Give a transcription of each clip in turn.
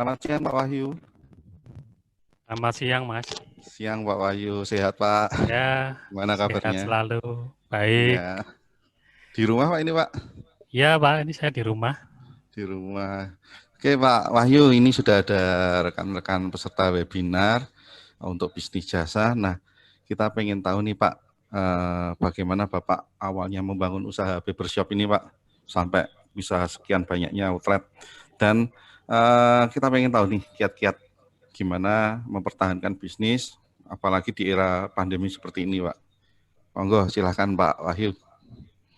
Selamat siang Pak Wahyu. Selamat siang, Mas. Siang Pak Wahyu, sehat Pak? Ya, Gimana sehat kabarnya? selalu. Baik. Iya, di rumah Pak ini Pak? Ya, Pak, ini saya di rumah. Di rumah. Oke Pak Wahyu, ini sudah ada rekan-rekan peserta webinar untuk bisnis jasa. Nah, kita pengen tahu nih Pak, bagaimana Bapak awalnya membangun usaha barbershop ini Pak, sampai bisa sekian banyaknya outlet. Dan kita pengen tahu nih kiat-kiat gimana mempertahankan bisnis, apalagi di era pandemi seperti ini, Pak. Monggo, silahkan Pak Wahyu.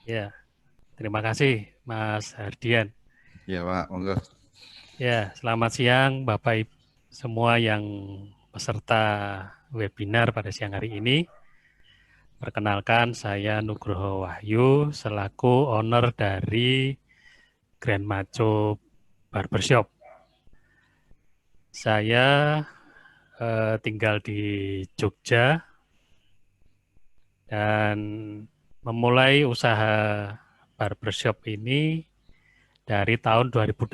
Ya, terima kasih, Mas Hardian. Ya Pak, monggo. Ya, selamat siang, Bapak Ibu semua yang peserta webinar pada siang hari ini. Perkenalkan, saya Nugroho Wahyu, selaku owner dari Grand Macho Barbershop. Saya tinggal di Jogja dan memulai usaha barbershop ini dari tahun 2008.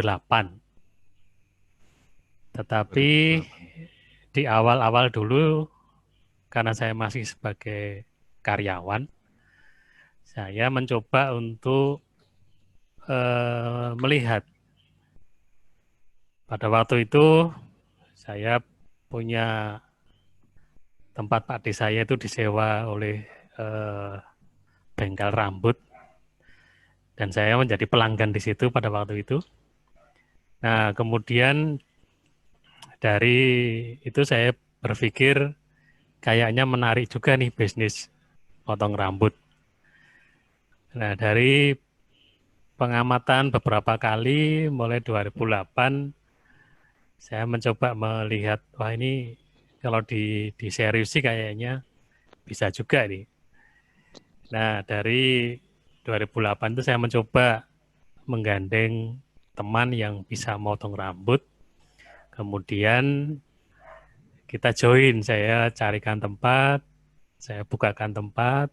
Tetapi 2008. di awal-awal dulu, karena saya masih sebagai karyawan, saya mencoba untuk melihat. Pada waktu itu, saya punya tempat pakde saya itu disewa oleh bengkel rambut, dan saya menjadi pelanggan di situ pada waktu itu. Nah, kemudian dari itu saya berpikir kayaknya menarik juga nih bisnis potong rambut. Nah, dari pengamatan beberapa kali mulai 2008 saya mencoba melihat, wah ini kalau diseriusi kayaknya bisa juga nih. Nah, dari 2008 itu saya mencoba menggandeng teman yang bisa motong rambut. Kemudian kita join, saya carikan tempat, saya bukakan tempat,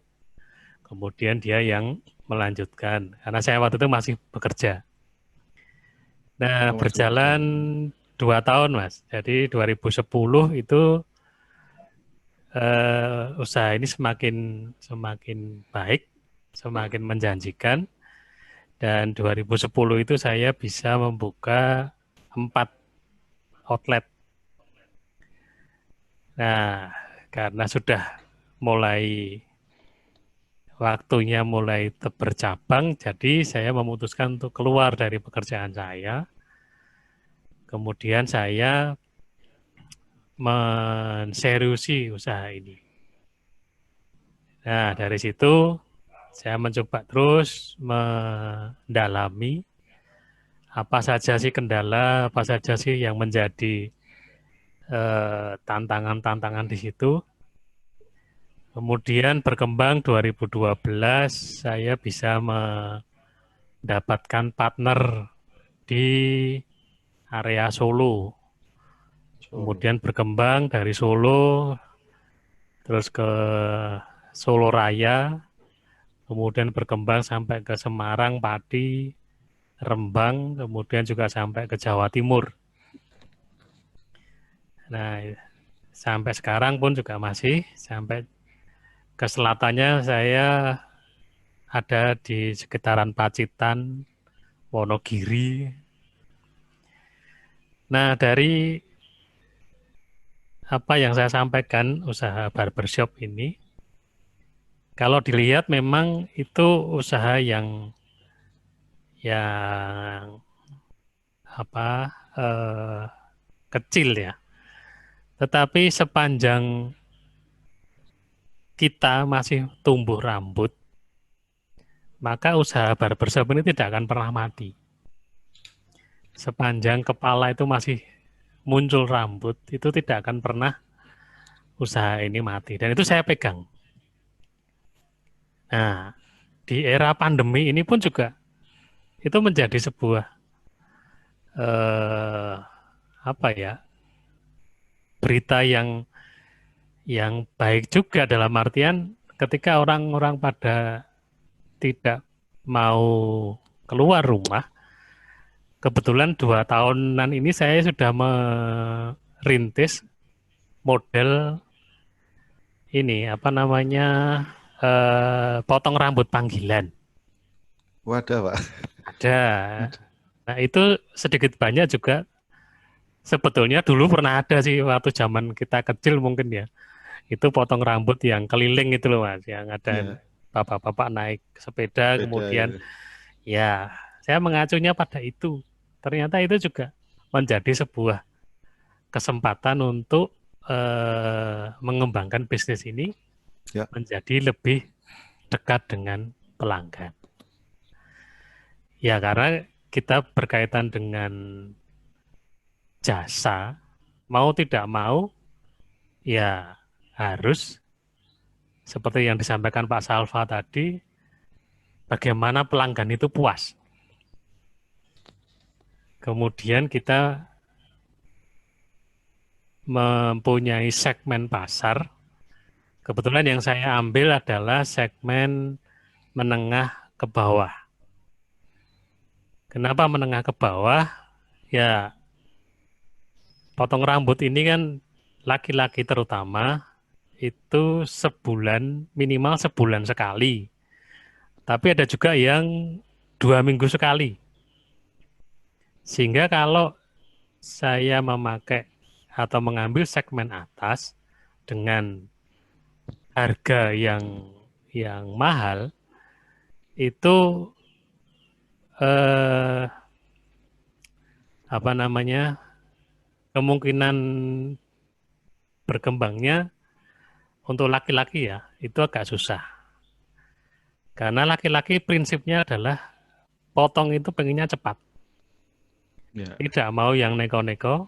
kemudian dia yang melanjutkan. Karena saya waktu itu masih bekerja. Nah, Oh, masih bekerja. berjalan 2 tahun, Mas. Jadi 2010 itu usaha ini semakin baik, semakin menjanjikan. Dan 2010 itu saya bisa membuka 4 outlet. Nah, karena sudah mulai waktunya mulai bercabang, jadi saya memutuskan untuk keluar dari pekerjaan saya. Kemudian saya menseriusi usaha ini. Nah, dari situ saya mencoba terus mendalami apa saja sih kendala, apa saja sih yang menjadi tantangan-tantangan di situ. Kemudian berkembang 2012 saya bisa mendapatkan partner di area Solo. Solo. Kemudian berkembang dari Solo terus ke Solo Raya, kemudian berkembang sampai ke Semarang, Pati, Rembang, kemudian juga sampai ke Jawa Timur. Nah, sampai sekarang pun juga masih, sampai ke selatannya saya ada di sekitaran Pacitan, Wonogiri. Nah, dari apa yang saya sampaikan, usaha barbershop ini, kalau dilihat memang itu usaha yang apa kecil ya. Tetapi sepanjang kita masih tumbuh rambut, maka usaha barbershop ini tidak akan pernah mati. Sepanjang kepala itu masih muncul rambut, itu tidak akan pernah usaha ini mati. Dan itu saya pegang. Nah, di era pandemi ini pun juga itu menjadi sebuah apa ya, berita yang baik juga, dalam artian ketika orang-orang pada tidak mau keluar rumah, kebetulan 2 tahunan ini saya sudah merintis model ini apa namanya potong rambut panggilan. Wadah, Pak. Ada. Nah itu sedikit banyak juga sebetulnya dulu pernah ada sih waktu zaman kita kecil mungkin ya. Itu potong rambut yang keliling itu loh Mas, yang ada Iya, bapak-bapak naik sepeda beda kemudian ya. ya saya mengacunya pada itu. Ternyata itu juga menjadi sebuah kesempatan untuk mengembangkan bisnis ini Ya, menjadi lebih dekat dengan pelanggan. Ya karena kita berkaitan dengan jasa, mau tidak mau ya harus seperti yang disampaikan Pak Salva tadi, bagaimana pelanggan itu puas. Kemudian kita mempunyai segmen pasar. Kebetulan yang saya ambil adalah segmen menengah ke bawah. Kenapa menengah ke bawah? Ya, potong rambut ini kan laki-laki terutama itu sebulan, minimal sebulan sekali. Tapi ada juga yang 2 minggu sekali. Sehingga kalau saya memakai atau mengambil segmen atas dengan harga yang mahal, itu eh, apa namanya kemungkinan berkembangnya untuk laki-laki ya itu agak susah. Karena laki-laki prinsipnya adalah potong itu pengennya cepat. ya. Tidak mau yang neko-neko,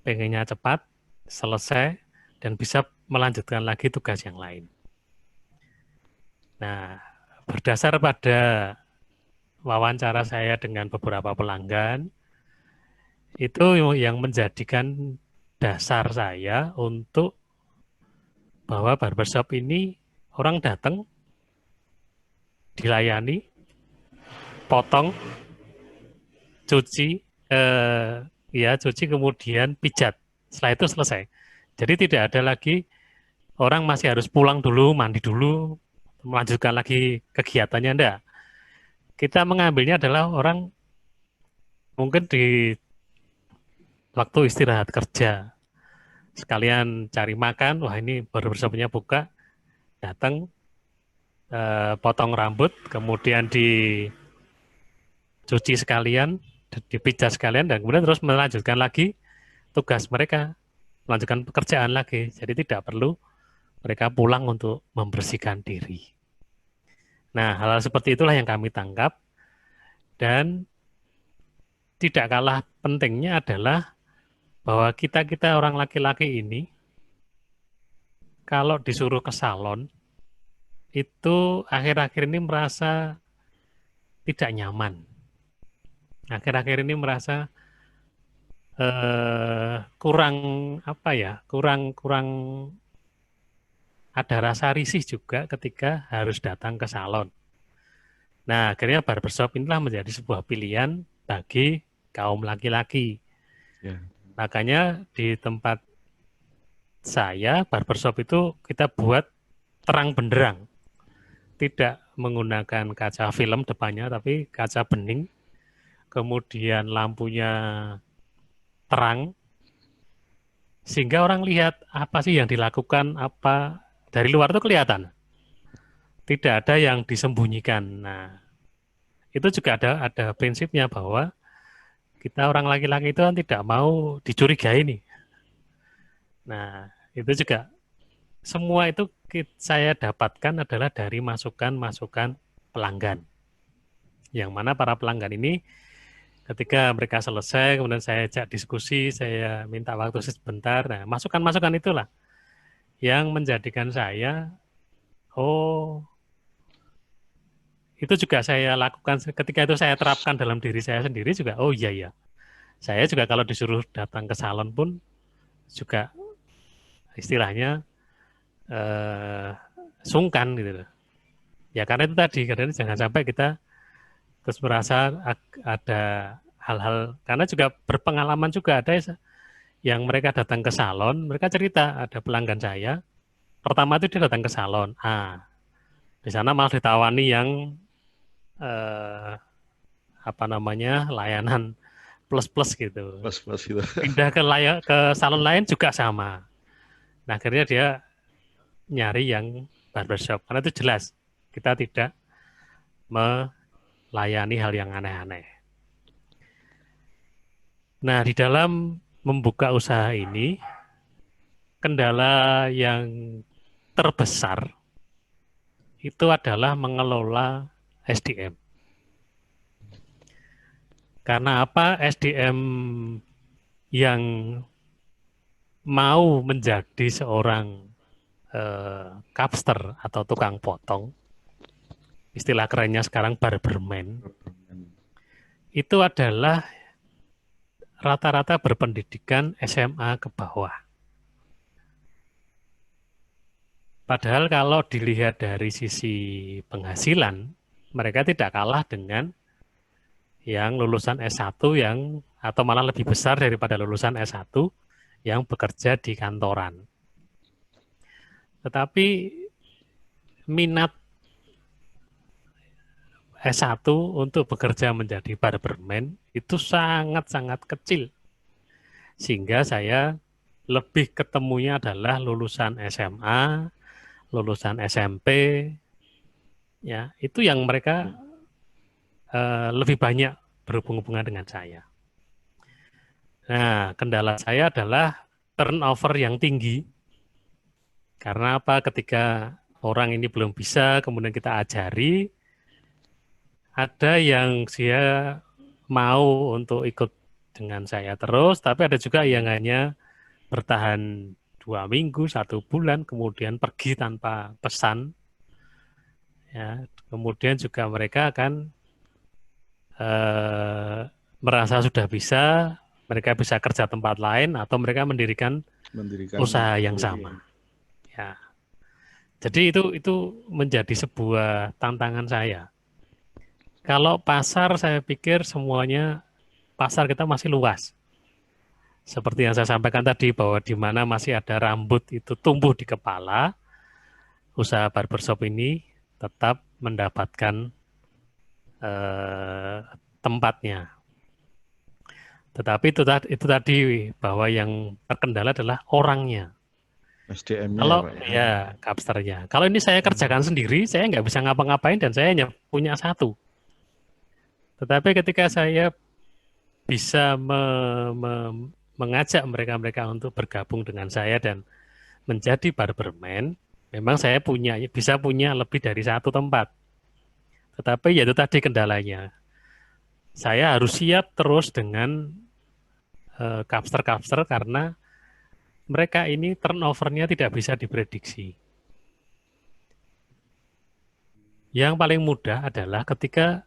pengennya cepat, selesai, dan bisa melanjutkan lagi tugas yang lain. Nah, berdasar pada wawancara saya dengan beberapa pelanggan, itu yang menjadikan dasar saya untuk bahwa barbershop ini orang datang, dilayani, potong, cuci, ya cuci kemudian pijat. Setelah itu selesai. Jadi tidak ada lagi orang masih harus pulang dulu, mandi dulu, melanjutkan lagi kegiatannya. Enggak. Kita mengambilnya adalah orang mungkin di waktu istirahat kerja, sekalian cari makan, wah ini baru bersamanya buka, datang, potong rambut, kemudian dicuci sekalian, dipijat sekalian, dan kemudian terus melanjutkan lagi tugas mereka, melanjutkan pekerjaan lagi. Jadi tidak perlu mereka pulang untuk membersihkan diri. Nah, hal-hal seperti itulah yang kami tangkap, dan tidak kalah pentingnya adalah bahwa kita-kita orang laki-laki ini, kalau disuruh ke salon, itu akhir-akhir ini merasa tidak nyaman. Akhir-akhir ini merasa kurang apa ya, kurang kurang ada rasa risih juga ketika harus datang ke salon. Nah, akhirnya barbershop inilah menjadi sebuah pilihan bagi kaum laki-laki. Ya. Makanya di tempat saya, barbershop itu kita buat terang benderang. Tidak menggunakan kaca film depannya, tapi kaca bening. Kemudian lampunya terang, sehingga orang lihat apa sih yang dilakukan, apa dari luar itu kelihatan. Tidak ada yang disembunyikan. Nah, itu juga ada prinsipnya bahwa kita orang laki-laki itu kan tidak mau dicurigai nih. Nah, itu juga semua itu saya dapatkan adalah dari masukan-masukan pelanggan. Yang mana para pelanggan ini ketika mereka selesai, kemudian saya ajak diskusi, saya minta waktu sebentar. Nah, masukan-masukan itulah yang menjadikan saya, oh, itu juga saya lakukan ketika itu saya terapkan dalam diri saya sendiri juga, oh iya ya. Saya juga kalau disuruh datang ke salon pun juga istilahnya sungkan gitu loh. Ya karena itu tadi, karena jangan sampai kita terus merasa ada hal-hal, karena juga berpengalaman juga ada yang mereka datang ke salon, mereka cerita ada pelanggan saya, pertama itu dia datang ke salon, di sana malah ditawani yang eh, apa namanya layanan plus-plus gitu. Plus itu. Pindah ke salon lain juga sama. Nah akhirnya dia nyari yang barbershop karena itu jelas kita tidak melayani hal yang aneh-aneh. Nah di dalam membuka usaha ini kendala yang terbesar itu adalah mengelola SDM. Karena apa? SDM yang mau menjadi seorang kapster atau tukang potong, istilah kerennya sekarang barberman, itu adalah rata-rata berpendidikan SMA ke bawah. Padahal kalau dilihat dari sisi penghasilan, mereka tidak kalah dengan yang lulusan S1 yang atau malah lebih besar daripada lulusan S1 yang bekerja di kantoran. Tetapi minat S1 untuk bekerja menjadi barberman itu sangat-sangat kecil. Sehingga saya lebih ketemunya adalah lulusan SMA, lulusan SMP, ya itu yang mereka lebih banyak berhubungan dengan saya. Nah, kendala saya adalah turnover yang tinggi. Karena apa? Ketika orang ini belum bisa, kemudian kita ajari, ada yang dia mau untuk ikut dengan saya terus, tapi ada juga yang hanya bertahan 2 minggu, 1 bulan, kemudian pergi tanpa pesan. Ya, kemudian juga mereka akan merasa sudah bisa, mereka bisa kerja tempat lain atau mereka mendirikan usaha yang sama. Ya. Jadi itu menjadi sebuah tantangan saya. Kalau pasar saya pikir semuanya pasar kita masih luas. Seperti yang saya sampaikan tadi bahwa di mana masih ada rambut itu tumbuh di kepala, usaha barbershop ini tetap mendapatkan tempatnya. Tetapi itu tadi bahwa yang terkendala adalah orangnya. SDM-nya Kalau ya, kapsternya. Kalau ini saya kerjakan sendiri, saya nggak bisa ngapa-ngapain dan saya hanya punya satu. Tetapi ketika saya bisa mengajak mereka-mereka untuk bergabung dengan saya dan menjadi barberman, memang saya bisa punya lebih dari satu tempat. Tetapi ya itu tadi kendalanya. Saya harus siap terus dengan kapster-kapster karena mereka ini turnover-nya tidak bisa diprediksi. Yang paling mudah adalah ketika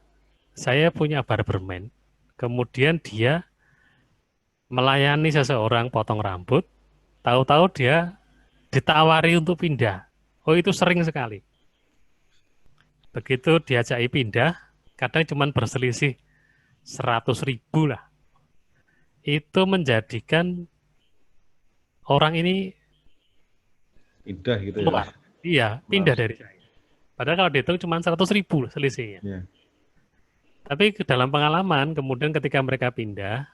saya punya barberman, kemudian dia melayani seseorang potong rambut, tahu-tahu dia ditawari untuk pindah. Oh itu sering sekali. Begitu diajaki pindah, kadang cuma berselisih 100.000 lah. Itu menjadikan orang ini pindah gitu ya. keluar. Iya, pindah dari saya. Padahal kalau dihitung cuma 100.000 selisihnya. Ya. Tapi dalam pengalaman, kemudian ketika mereka pindah,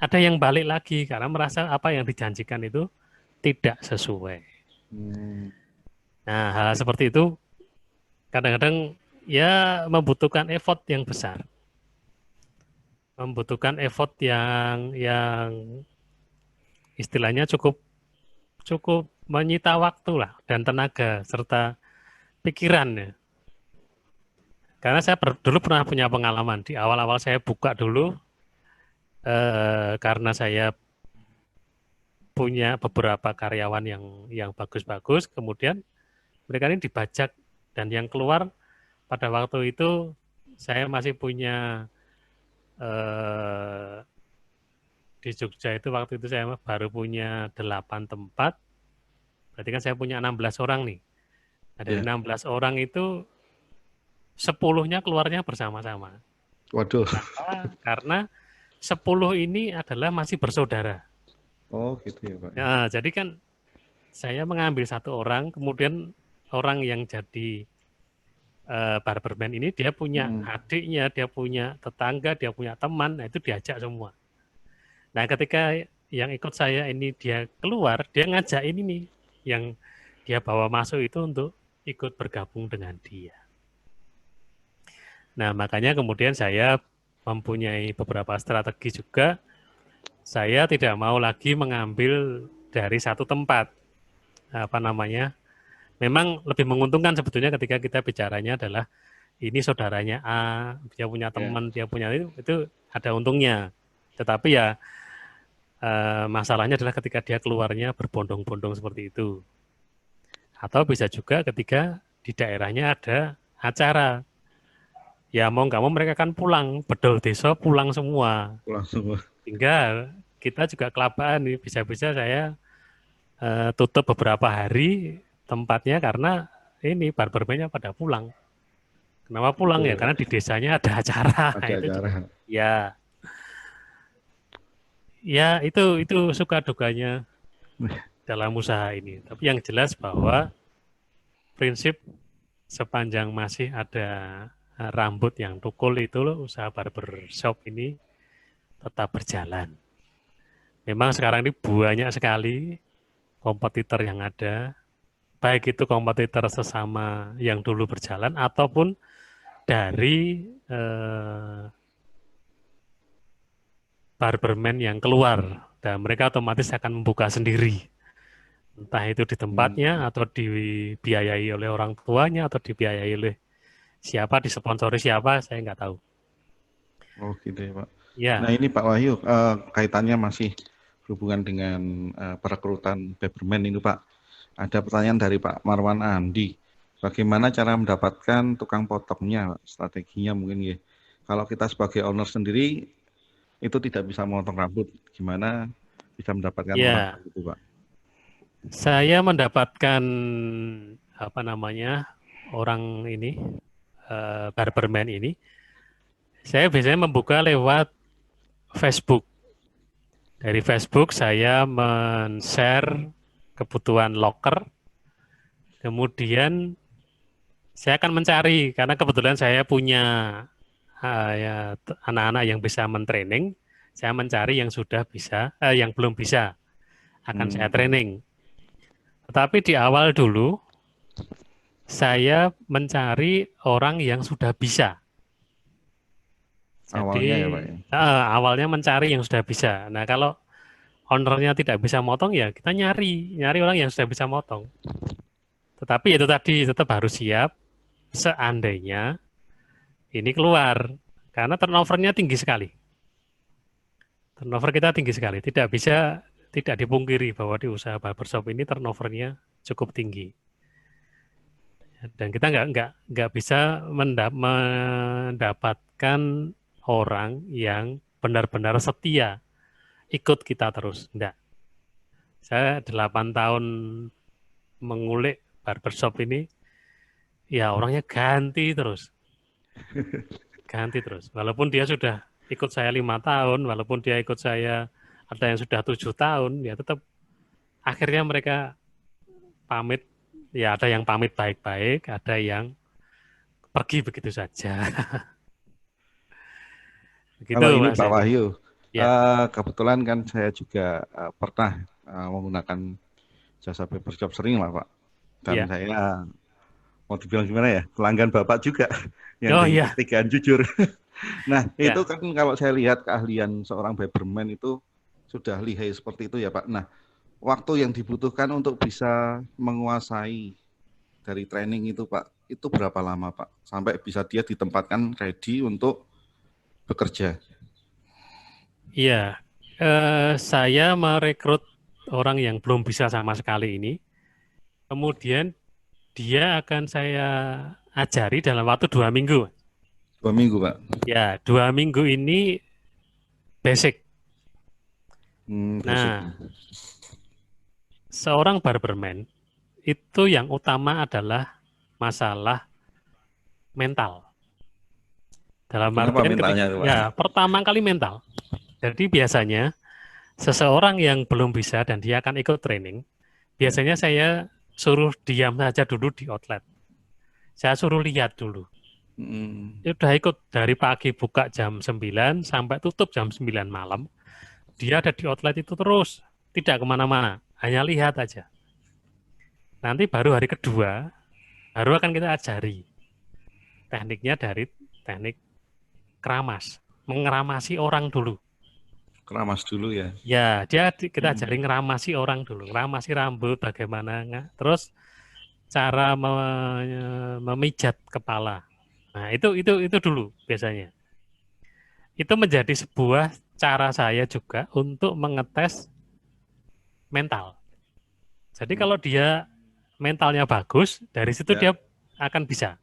ada yang balik lagi karena merasa apa yang dijanjikan itu tidak sesuai. Nah, hal seperti itu kadang-kadang ya membutuhkan effort yang besar. Membutuhkan effort yang istilahnya cukup menyita waktu lah dan tenaga serta pikiran ya. Karena saya dulu pernah punya pengalaman di awal-awal saya buka dulu karena saya punya beberapa karyawan yang bagus-bagus, kemudian mereka ini dibajak dan yang keluar pada waktu itu saya masih punya di Jogja itu waktu itu saya baru punya 8 tempat, berarti kan saya punya 16 orang nih. Nah, dari 16 orang itu 10-nya keluarnya bersama-sama. Waduh. Kenapa? Karena 10 ini adalah masih bersaudara. Oh gitu ya Pak. Nah, jadi kan saya mengambil satu orang, kemudian orang yang jadi barberman ini dia punya adiknya, dia punya tetangga, dia punya teman, nah itu diajak semua. Nah, ketika yang ikut saya ini dia keluar, dia ngajak ini nih, yang dia bawa masuk itu untuk ikut bergabung dengan dia. Nah, makanya kemudian saya mempunyai beberapa strategi juga. Saya tidak mau lagi mengambil dari satu tempat. Apa namanya? Memang lebih menguntungkan sebetulnya ketika kita bicaranya adalah ini saudaranya A, dia punya teman, dia punya itu ada untungnya. Tetapi ya masalahnya adalah ketika dia keluarnya berbondong-bondong seperti itu. Atau bisa juga ketika di daerahnya ada acara. Ya mau nggak mau mereka kan pulang, bedol desa pulang semua. Pulang semua. Hingga kita juga kelabaan nih, bisa-bisa saya tutup beberapa hari tempatnya karena ini barbermennya pada pulang. Kenapa pulang ya? Karena di desanya ada acara. Ada itu acara. juga, ya itu suka dukanya dalam usaha ini. Tapi yang jelas bahwa prinsip sepanjang masih ada rambut yang tukul itu loh, usaha barbershop ini tetap berjalan. Memang sekarang ini banyak sekali kompetitor yang ada, baik itu kompetitor sesama yang dulu berjalan ataupun dari barberman yang keluar, dan mereka otomatis akan membuka sendiri. Entah itu di tempatnya atau dibiayai oleh orang tuanya atau dibiayai oleh siapa, disponsori siapa, saya nggak tahu. Oh gitu ya Pak. Ya. Nah ini Pak Wahyu, kaitannya masih berhubungan dengan perekrutan barberman ini Pak. Ada pertanyaan dari Pak Marwan Andi. Bagaimana cara mendapatkan tukang potongnya, strateginya mungkin ya. Kalau kita sebagai owner sendiri itu tidak bisa memotong rambut, gimana bisa mendapatkan orang itu Pak? Saya mendapatkan apa namanya orang ini barberman ini. Saya biasanya membuka lewat Facebook. Dari Facebook saya men-share kebutuhan loker. Kemudian saya akan mencari karena kebetulan saya punya ya, anak-anak yang bisa mentraining. Saya mencari yang sudah bisa, yang belum bisa akan saya training. Tetapi di awal dulu, saya mencari orang yang sudah bisa. Jadi, awalnya ya Pak ya? Awalnya mencari yang sudah bisa. Nah, kalau ownernya tidak bisa motong, ya kita nyari orang yang sudah bisa motong. Tetapi itu tadi, tetap harus siap seandainya ini keluar. Karena turnovernya tinggi sekali. Turnover kita tinggi sekali. Tidak dipungkiri bahwa di usaha barbershop ini turnovernya cukup tinggi. Dan kita nggak bisa mendapatkan orang yang benar-benar setia ikut kita terus. Enggak. Saya 8 tahun mengulik barbershop ini, ya orangnya ganti terus. Walaupun dia sudah ikut saya 5 tahun, walaupun dia ikut saya ada yang sudah 7 tahun, ya tetap akhirnya mereka pamit. Ya ada yang pamit baik-baik, ada yang pergi begitu saja. Begitu, kalau ini Pak Wahyu, kebetulan kan saya juga pernah menggunakan jasa barbershop sering lah Pak. Dan saya mau dibilang gimana ya, pelanggan Bapak juga yang ketigaan jujur. Nah itu kan kalau saya lihat keahlian seorang barberman itu sudah lihai seperti itu ya Pak. Nah waktu yang dibutuhkan untuk bisa menguasai dari training itu Pak, itu berapa lama Pak? Sampai bisa dia ditempatkan ready untuk bekerja. Iya, saya merekrut orang yang belum bisa sama sekali ini. Kemudian dia akan saya ajari dalam waktu 2 minggu. 2 minggu Pak? Ya, 2 minggu ini basic. Nah, seorang barberman itu yang utama adalah masalah mental. Dalam artian mentalnya, ya pertama kali mental. Jadi biasanya seseorang yang belum bisa dan dia akan ikut training, biasanya saya suruh diam saja dulu di outlet. Saya suruh lihat dulu. Udah ikut dari pagi buka jam 9 sampai tutup jam 9 malam. Dia ada di outlet itu terus, tidak kemana-mana, hanya lihat aja. Nanti baru hari kedua, baru akan kita ajari. Tekniknya dari teknik keramas, mengeramasi orang dulu. Keramas dulu ya. Ya, kita ajari ngeramasi orang dulu, ngeramasi rambut bagaimana, terus cara memijat kepala. Nah, itu dulu biasanya. Itu menjadi sebuah cara saya juga untuk mengetes mental. Jadi kalau dia mentalnya bagus, dari situ dia akan bisa.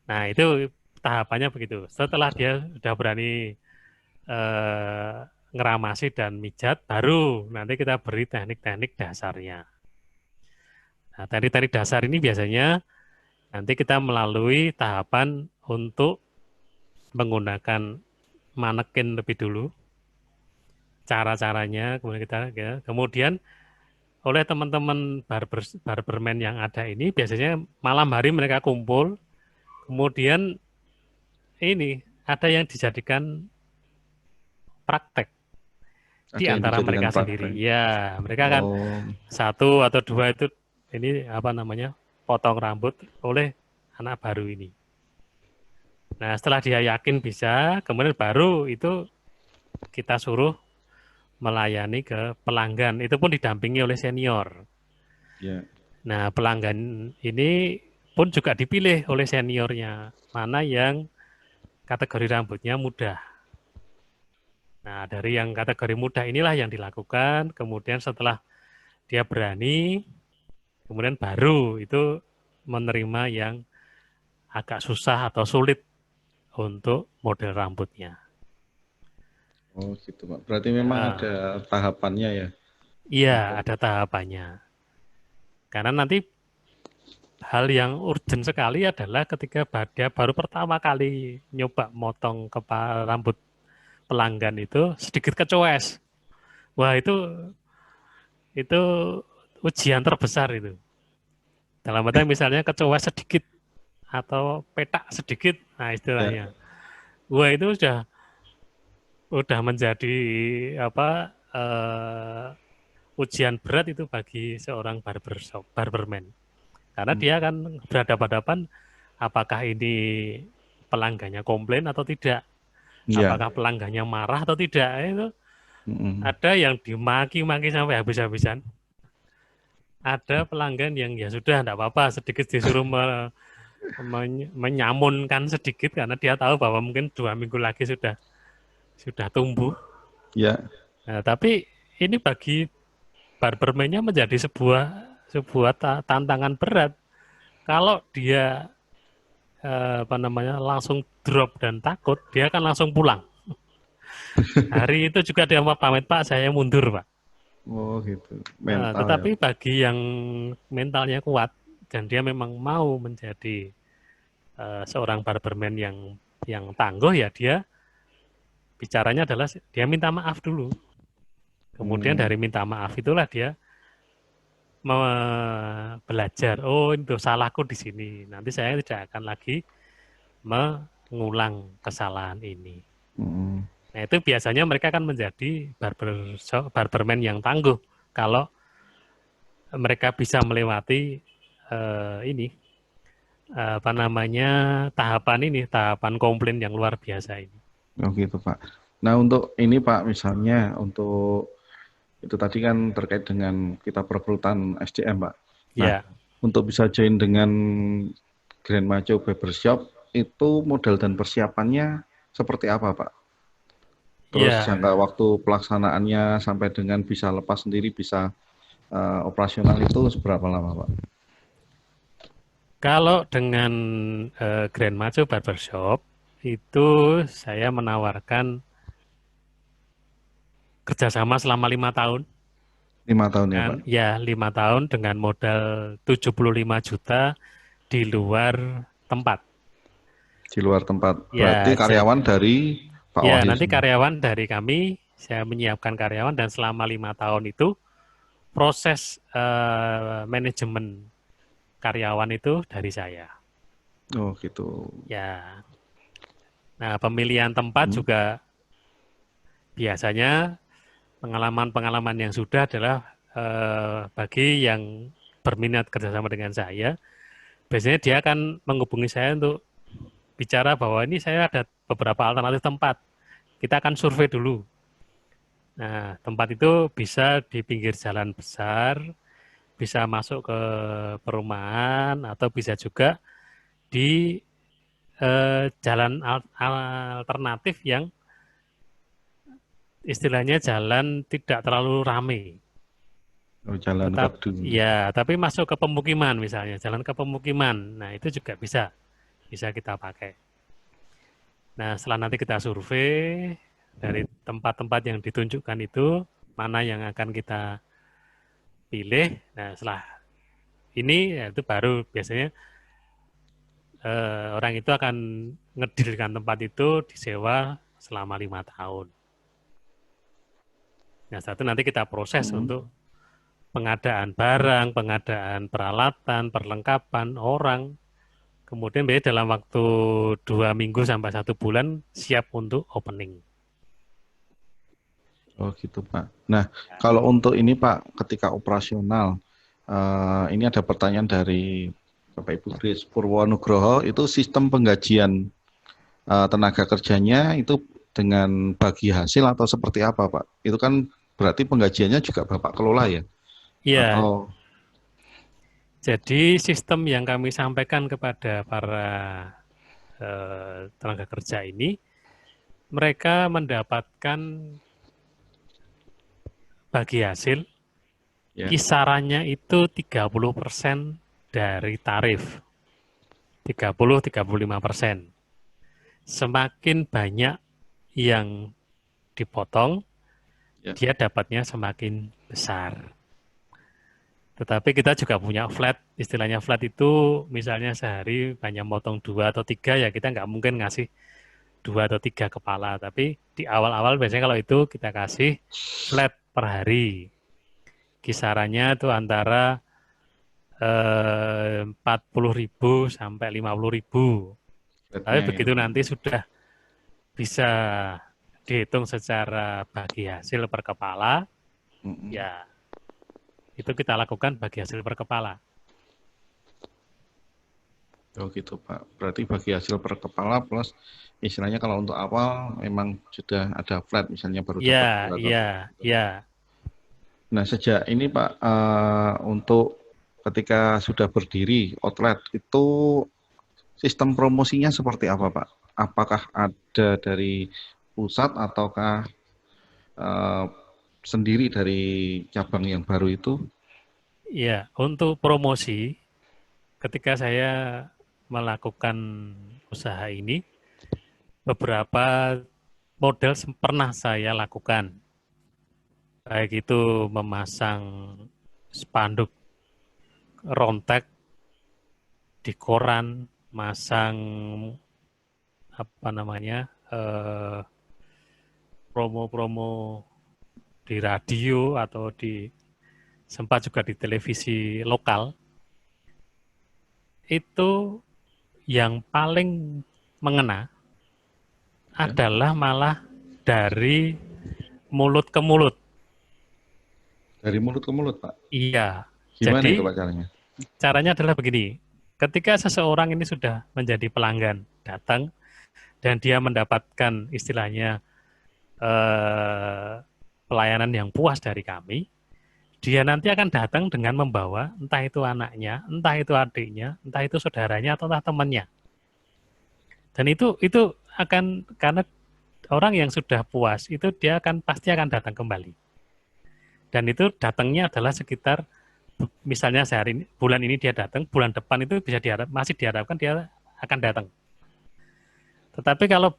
Nah, itu tahapannya begitu. Setelah dia sudah berani ngeramasi dan mijat, baru nanti kita beri teknik-teknik dasarnya. Nah, teknik-teknik dasar ini biasanya nanti kita melalui tahapan untuk menggunakan manekin lebih dulu, cara-caranya, kemudian oleh teman-teman barberman yang ada ini, biasanya malam hari mereka kumpul, kemudian ini ada yang dijadikan praktek di antara mereka sendiri. Ya, mereka kan satu atau dua itu ini apa namanya potong rambut oleh anak baru ini. Nah, setelah dia yakin bisa, kemudian baru itu kita suruh melayani ke pelanggan. Itu pun didampingi oleh senior. Nah, pelanggan ini pun juga dipilih oleh seniornya. Mana yang kategori rambutnya mudah. Nah, dari yang kategori mudah inilah yang dilakukan. Kemudian setelah dia berani, kemudian baru itu menerima yang agak susah atau sulit untuk model rambutnya. Oh gitu Pak. Berarti memang ada tahapannya ya? Iya, ada tahapannya. Karena nanti hal yang urgent sekali adalah ketika dia baru pertama kali nyoba motong kepala rambut pelanggan itu sedikit kecoes. Wah, itu ujian terbesar itu. Dalam arti misalnya kecoes sedikit atau petak sedikit, nah istilahnya. Wah, itu udah menjadi apa ujian berat itu bagi seorang barberman. Karena dia akan berhadapan-hadapan apakah ini pelanggannya komplain atau tidak. Apakah pelanggannya marah atau tidak. Itu ada yang dimaki-maki sampai habis-habisan. Ada pelanggan yang ya sudah tidak apa-apa, sedikit disuruh menyamunkan sedikit karena dia tahu bahwa mungkin 2 minggu lagi sudah tumbuh. Ya. Nah, tapi ini bagi barberman-nya menjadi sebuah tantangan berat. Kalau dia langsung drop dan takut, dia akan langsung pulang. Hari itu juga dia mau pamit, Pak, saya mundur, Pak. Oh gitu. Mental, tetapi ya. Bagi yang mentalnya kuat dan dia memang mau menjadi seorang barberman yang tangguh, ya dia bicaranya adalah dia minta maaf dulu. Kemudian dari minta maaf itulah dia belajar. Oh, itu salahku di sini. Nanti saya tidak akan lagi mengulang kesalahan ini. Nah, itu biasanya mereka akan menjadi barberman yang tangguh kalau mereka bisa melewati tahapan komplain yang luar biasa ini. Oh gitu Pak. Nah untuk ini Pak, misalnya untuk itu tadi kan terkait dengan kita perekrutan SDM Pak. Nah, untuk bisa join dengan Grand Macho Barbershop itu modal dan persiapannya seperti apa Pak? Terus jangka waktu pelaksanaannya sampai dengan bisa lepas sendiri, bisa operasional itu seberapa lama Pak? Kalau dengan Grand Macho Barbershop itu saya menawarkan kerjasama selama 5 tahun. 5 tahun ya Pak? Ya, 5 tahun dengan modal 75 juta di luar tempat. Di luar tempat. Berarti karyawan dari Pak Ya, Wahyu nanti sendiri? karyawan dari kami, saya menyiapkan karyawan dan selama 5 tahun itu proses manajemen karyawan itu dari saya. Oh gitu. Ya, nah pemilihan tempat Hmm. juga biasanya pengalaman-pengalaman yang sudah adalah bagi yang berminat kerjasama dengan saya, biasanya dia akan menghubungi saya untuk bicara bahwa ini saya ada beberapa alternatif tempat. Kita akan survei dulu. Nah, tempat itu bisa di pinggir jalan besar, bisa masuk ke perumahan, atau bisa juga di jalan alternatif yang istilahnya jalan tidak terlalu ramai. Oh, Jalan Tetap Kedung. ya, tapi masuk ke pemukiman misalnya, jalan ke pemukiman. Nah, itu juga bisa kita pakai. Nah, setelah nanti kita survei dari tempat-tempat yang ditunjukkan itu, mana yang akan kita pilih. Nah, setelah ini ya itu baru biasanya orang itu akan ngedirikan tempat itu disewa selama 5 tahun. Nah, setelah itu nanti kita proses Hmm. untuk pengadaan barang, pengadaan peralatan, perlengkapan orang. Kemudian biasanya dalam waktu 2 minggu sampai 1 bulan siap untuk opening. Oh gitu Pak. Nah, kalau untuk ini Pak, ketika operasional, ini ada pertanyaan dari Bapak Ibu Kris Purwonugroho, itu sistem penggajian tenaga kerjanya itu dengan bagi hasil atau seperti apa Pak? Itu kan berarti penggajiannya juga Bapak kelola ya? Iya, Atau jadi sistem yang kami sampaikan kepada para tenaga kerja ini, mereka mendapatkan bagi hasil ya, kisarannya itu 30% dari tarif. 30-35%. Semakin banyak yang dipotong, ya, dia dapatnya semakin besar. Tetapi kita juga punya flat, istilahnya flat itu misalnya sehari hanya motong 2 atau 3, ya kita nggak mungkin ngasih 2 atau 3 kepala. Tapi di awal-awal biasanya kalau itu kita kasih flat per hari. Kisarannya itu antara 40.000 sampai 50.000. Tapi flatnya ya. begitu nanti sudah bisa dihitung secara bagi hasil per kepala, Mm-mm. ya itu kita lakukan bagi hasil per kepala. Oh gitu Pak. Berarti bagi hasil per kepala plus istilahnya kalau untuk awal memang sudah ada flat misalnya baru dapat Ya, 2 atau 3. ya, ya. Nah, sejak ini Pak, untuk ketika sudah berdiri outlet itu sistem promosinya seperti apa Pak? Apakah ada dari pusat ataukah eh, sendiri dari cabang yang baru itu? Ya, untuk promosi, ketika saya melakukan usaha ini, beberapa model pernah saya lakukan. Baik itu memasang spanduk rontek di koran, masang apa namanya promo-promo di radio atau di sempat juga di televisi lokal. Itu yang paling mengena Ya, adalah malah dari mulut ke mulut. dari mulut ke mulut Pak. Iya, Gimana itu jadi Pak caranya? caranya adalah begini. Ketika seseorang ini sudah menjadi pelanggan, datang dan dia mendapatkan istilahnya eh, pelayanan yang puas dari kami, dia nanti akan datang dengan membawa entah itu anaknya, entah itu adiknya, entah itu saudaranya atau entah temannya. Dan itu akan karena orang yang sudah puas itu dia akan pasti akan datang kembali. Dan itu datangnya adalah sekitar misalnya sehari ini, bulan ini dia datang, bulan depan itu bisa masih diharapkan dia akan datang. Tetapi kalau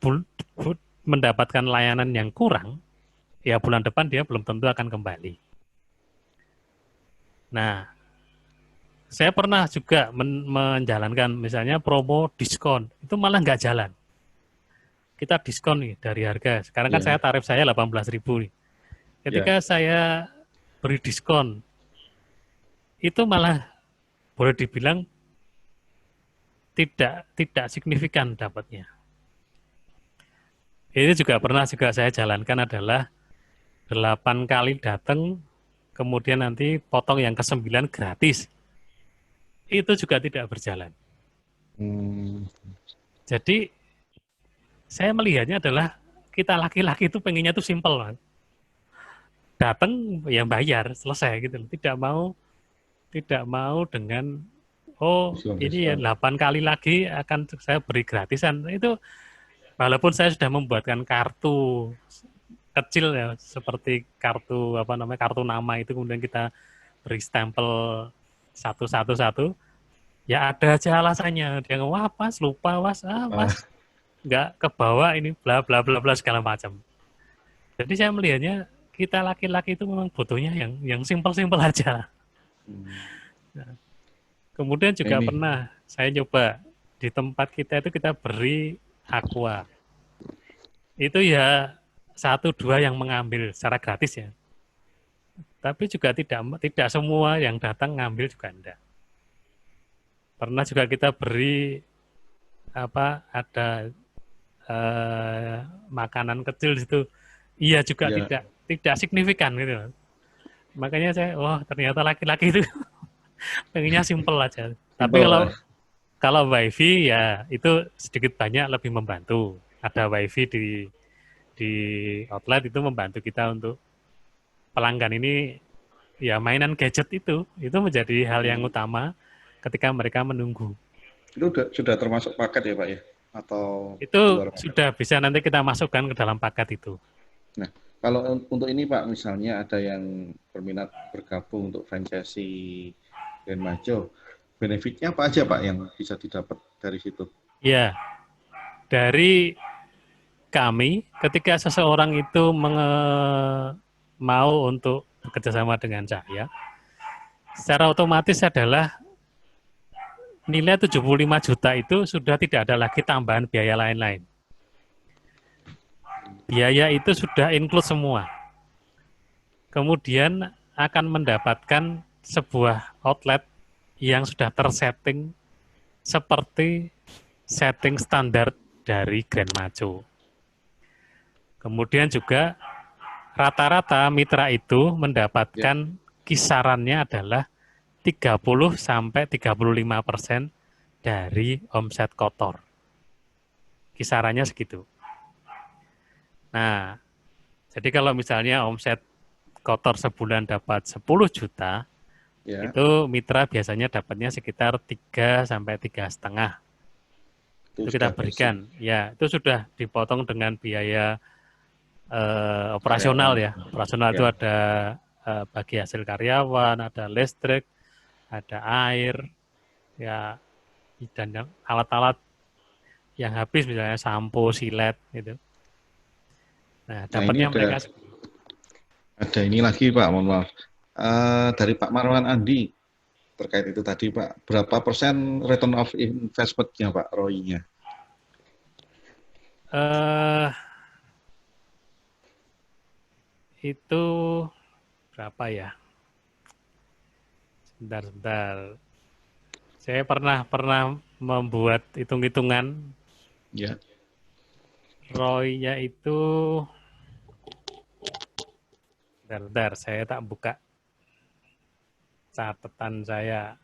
mendapatkan layanan yang kurang, ya bulan depan dia belum tentu akan kembali. Nah, saya pernah juga menjalankan misalnya promo diskon, itu malah nggak jalan. kita diskon nih dari harga. Sekarang kan tarif saya 18.000 nih. Ketika saya beri diskon, itu malah boleh dibilang tidak signifikan dapatnya. Ini juga pernah saya jalankan adalah 8 kali datang, kemudian nanti potong yang ke-9 gratis. Itu juga tidak berjalan. Jadi saya melihatnya adalah kita laki-laki itu pengennya itu simple. Datang ya bayar, selesai gitu. Tidak mau dengan ini ya 8 kali lagi akan saya beri gratisan. Itu walaupun saya sudah membuatkan kartu kecil ya, seperti kartu kartu nama itu, kemudian kita beri stempel satu, ya ada aja alasannya. Dia ngomong, wah pas, lupa was, nggak kebawa ini, bla bla bla bla segala macam. Jadi saya melihatnya kita laki-laki itu memang butuhnya yang simpel-simpel aja. Nah, kemudian juga pernah saya coba di tempat kita itu kita beri aqua. Itu ya 1-2 yang mengambil secara gratis ya. Tapi juga tidak semua yang datang ngambil juga enggak. Pernah juga kita beri ada makanan kecil di situ. Iya juga tidak signifikan gitu. Makanya saya, ternyata laki-laki itu pengennya simple aja. Tapi kalau wifi ya itu sedikit banyak lebih membantu. Ada wifi di outlet itu membantu kita untuk pelanggan ini ya mainan gadget itu menjadi hal yang utama ketika mereka menunggu. Itu sudah termasuk paket ya Pak ya? Atau itu sudah bisa nanti kita masukkan ke dalam paket itu. Nah, kalau untuk ini Pak, misalnya ada yang berminat bergabung untuk franchise Grand Majo, benefitnya apa aja Pak yang bisa didapat dari situ? Ya, dari kami ketika seseorang itu mau untuk bekerjasama dengan saya, secara otomatis adalah nilai 75 juta itu sudah tidak ada lagi tambahan biaya lain-lain. Biaya itu sudah include semua. Kemudian akan mendapatkan sebuah outlet yang sudah tersetting seperti setting standar dari Grand Majo. Kemudian juga rata-rata mitra itu mendapatkan kisarannya adalah 30-35% dari omset kotor. Kisarannya segitu. Nah, jadi kalau misalnya omset kotor sebulan dapat 10 juta, itu mitra biasanya dapatnya sekitar 3-3,5. Itu kita berikan. Ya, itu sudah dipotong dengan biaya operasional ya. Operasional itu ada bagi hasil karyawan, ada listrik, ada air, ya, dan alat-alat yang habis misalnya sampo, silet gitu. Nah, dapatnya mereka. Ada ini lagi Pak, mohon maaf. Dari Pak Marwan Andi terkait itu tadi Pak, berapa persen return of investment-nya Pak ROI-nya? Itu berapa ya? Sebentar. Saya pernah membuat hitung-hitungan. Ya. ROI-nya itu, sebentar, saya tak buka catatan saya.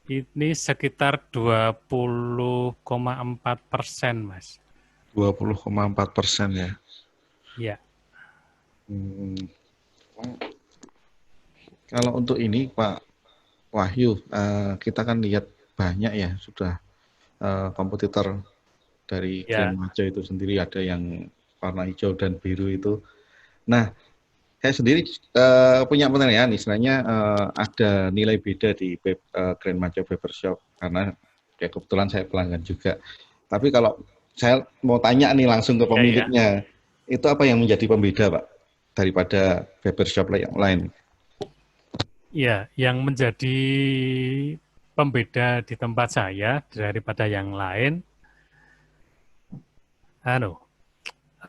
Ini sekitar 20,4%, Mas. 20,4% ya. Ya, Hmm. Kalau untuk ini Pak Wahyu, kita kan lihat banyak ya sudah kompetitor dari Grand ya, Majo itu sendiri, ada yang warna hijau dan biru itu. Nah, saya sendiri punya pertanyaan, istilahnya ada nilai beda di Grand Majo Barbershop karena ya kebetulan saya pelanggan juga. Tapi kalau saya mau tanya nih langsung ke ya, ya. pemiliknya, itu apa yang menjadi pembeda Pak daripada barbershop yang lain? Ya, yang menjadi pembeda di tempat saya daripada yang lain, anu,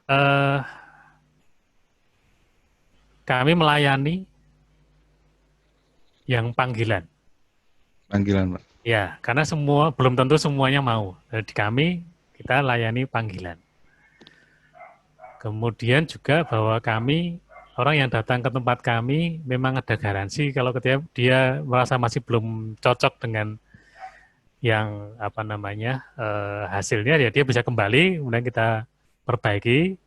eh, kami melayani yang panggilan. Panggilan Pak. Ya, karena belum tentu semuanya mau. Jadi kami kita layani panggilan. Kemudian juga bahwa kami orang yang datang ke tempat kami memang ada garansi kalau dia merasa masih belum cocok dengan yang apa namanya hasilnya, ya dia bisa kembali, kemudian kita perbaiki,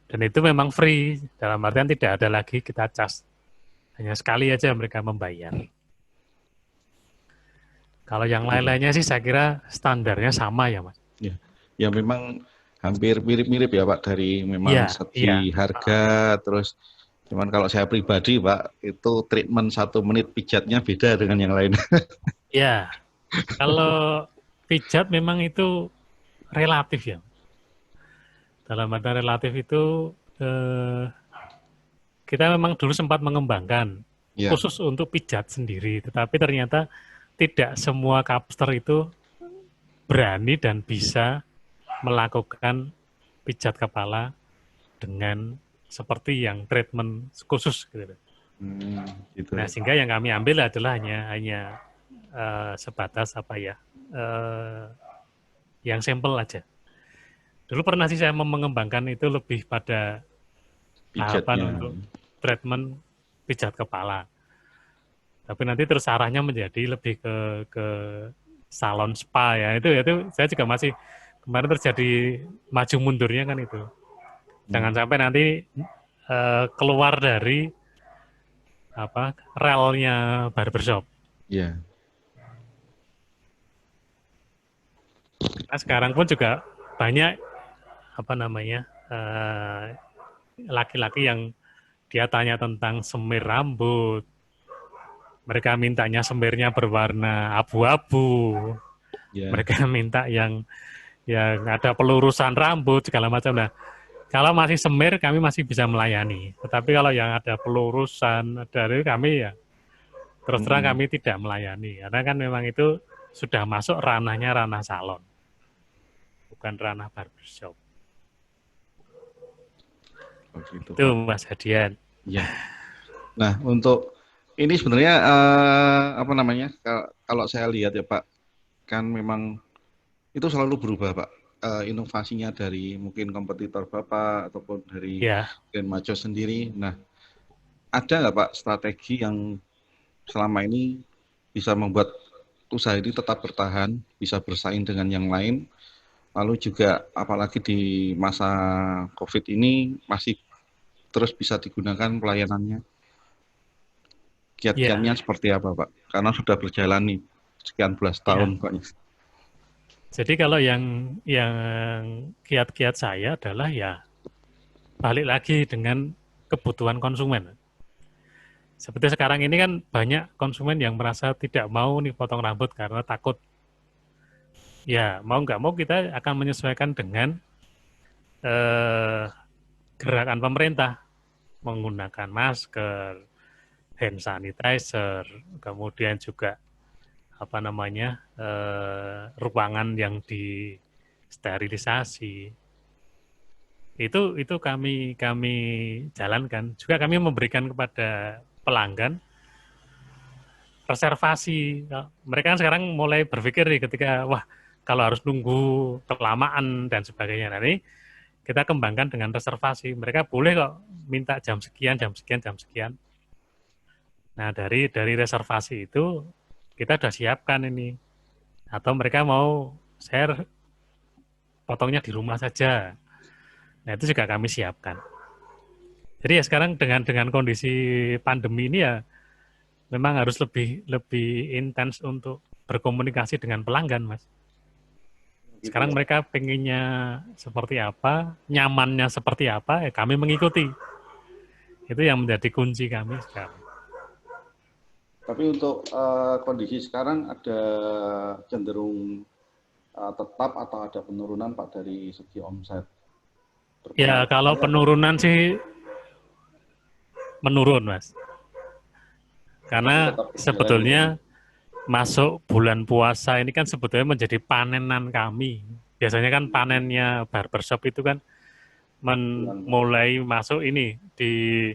dan itu memang free, dalam artian tidak ada lagi kita cas, hanya sekali aja mereka membayar. Kalau yang lain-lainnya sih saya kira standarnya sama ya, Mas. Ya, ya memang hampir mirip-mirip ya Pak, dari memang Iya, iya. segi harga, terus cuman kalau saya pribadi Pak, itu treatment 1 menit pijatnya beda dengan yang lain. Ya, kalau pijat memang itu relatif ya. Dalam arti relatif itu eh, kita memang dulu sempat mengembangkan Ya, khusus untuk pijat sendiri, tetapi ternyata tidak semua kapster itu berani dan bisa melakukan pijat kepala dengan seperti yang treatment khusus gitu. gitu. Nah, sehingga yang kami ambil adalah hanya sebatas apa ya, yang sampel aja. Dulu pernah sih saya mengembangkan itu lebih pada tahapan Pijatnya. untuk treatment pijat kepala. Tapi nanti terus arahnya menjadi lebih ke salon spa ya. Itu saya juga masih kemarin terjadi maju mundurnya kan itu. Jangan sampai nanti keluar dari apa relnya barbershop. Ya, Nah, sekarang pun juga banyak apa namanya laki-laki yang dia tanya tentang semir rambut. Mereka mintanya semirnya berwarna abu-abu. ya. Mereka minta yang ada pelurusan rambut segala macam. Nah, kalau masih semir kami masih bisa melayani. Tetapi kalau yang ada pelurusan dari kami ya terus terang kami tidak melayani. Karena kan memang itu sudah masuk ranah salon, bukan ranah barbershop. Oh, gitu Itu Pak. Mas Hadian. Ya. Nah, untuk ini sebenarnya apa namanya? Kalau saya lihat ya Pak, kan memang itu selalu berubah Pak. Inovasinya dari mungkin kompetitor Bapak ataupun dari Ya, Grand Majo sendiri. Nah, ada nggak Pak strategi yang selama ini bisa membuat usaha ini tetap bertahan, bisa bersaing dengan yang lain, lalu juga apalagi di masa COVID ini masih terus bisa digunakan pelayanannya. Kiat-kiatnya ya. seperti apa Pak? Karena sudah berjalan nih sekian belas tahun Ya. Pak. Jadi kalau yang kiat-kiat saya adalah ya balik lagi dengan kebutuhan konsumen. Seperti sekarang ini kan banyak konsumen yang merasa tidak mau nih potong rambut karena takut. Ya, mau nggak mau kita akan menyesuaikan dengan eh, gerakan pemerintah, menggunakan masker, hand sanitizer, kemudian juga apa namanya ruangan yang disterilisasi. Itu kami jalankan. Juga kami memberikan kepada pelanggan reservasi. Mereka kan sekarang mulai berpikir nih ketika wah kalau harus nunggu kelamaan dan sebagainya. Nanti kita kembangkan dengan reservasi. Mereka boleh kok minta jam sekian, jam sekian, jam sekian. Nah, dari reservasi itu kita sudah siapkan ini. Atau mereka mau share potongnya di rumah saja. Nah, itu juga kami siapkan. Jadi ya sekarang dengan kondisi pandemi ini ya memang harus lebih intens untuk berkomunikasi dengan pelanggan, Mas. Gitu Sekarang ya. mereka pengennya seperti apa, nyamannya seperti apa, ya kami mengikuti. Itu yang menjadi kunci kami sekarang. Tapi untuk kondisi sekarang ada cenderung tetap atau ada penurunan Pak dari segi omset? Ya Berpengaruh kalau sekali atau penurunan sih menurun, Mas. tapi Karena tetap berjalan gitu ya. sebetulnya masuk bulan puasa ini kan sebetulnya menjadi panenan kami. Biasanya kan panennya barbershop itu kan Bulan mulai masuk ini di